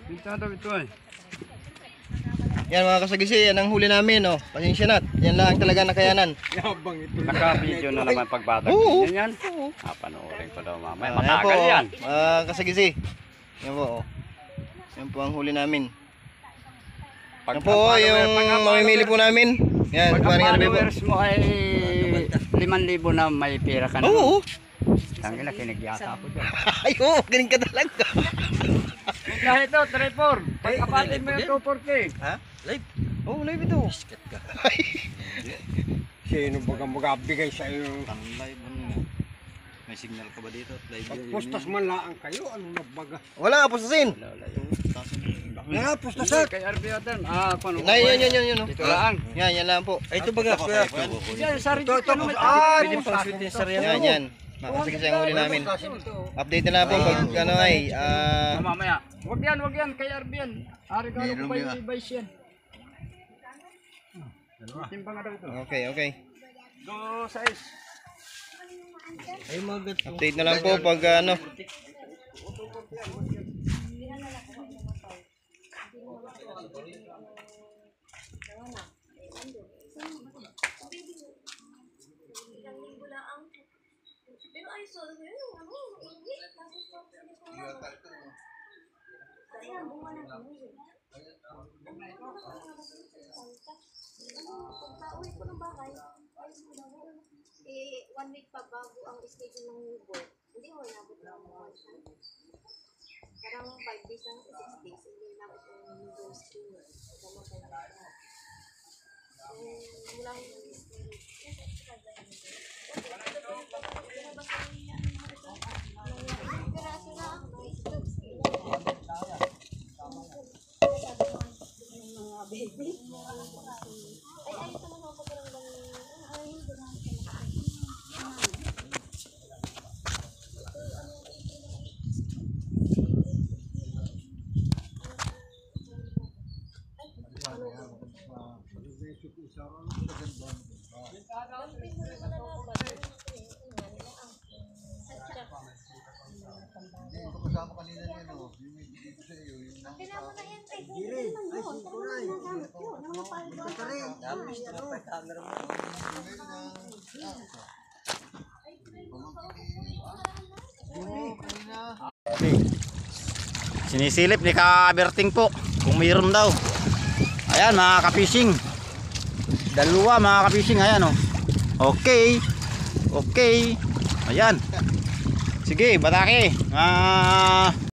Pintado ito eh. Yan mga kasagisi, yan ang huli namin, oh. Pasensya na. Yan lang talaga nakayanan. Yabang ito. Naka-video na naman pagbatag. Oo. Yan. Panoorin ko daw mamaya. Yan po, Matagal yan. kasagisi. Yan po, oh. Yan po ang huli namin. Yan po, Pag yung mamimili po namin. Yan, pag parang ang ano po. followers mo ay 5,000 na may pera ka na. Oo. Tangina, kinigyata ako dyan. Ay, oo, galing ka talaga. Dahil ito, 3-4. Pagkapatin mo yung 2-4K. Ha? Live? Oo, live ito. Biskat ka. Sino bagang magabigay sa iyo? Ang live ano nga. May signal ka ba dito? Live Pag pustas man lang kayo, ano nagbaga? Wala nga, pustasin. Pustasan. Kay RB Oden. Paano? Yan. Ito lang. Yan lang po. Ay, ito baga. Yan, sarili ko naman. Pwede mo pang sweet sir yan. Yan. Kasi ang huli namin. Update na lang po pag ano ay. Mamaya. Wag yan. Kay RB yan. Regalo ko pa yung device yan. Timbang nga daw ito. Okay. 2 size. Ay, magat. Update na lang po pag ano. Pero ay so yun ano ingit tapos kaya bunga na kami pagka-uwi ko ng bahay eh 1 week pa bago ang schedule ng work hindi mo inabot na mo parang 5 days lang 6 days hindi inabot ng new school kamo kaya wala yung Sinisilip ni Ka-Berting po kung mayroon daw. Ayan mga ka-fishing. Dalawa mga ka-fishing. Ayan o. Okay. Ayan. Sige, batake.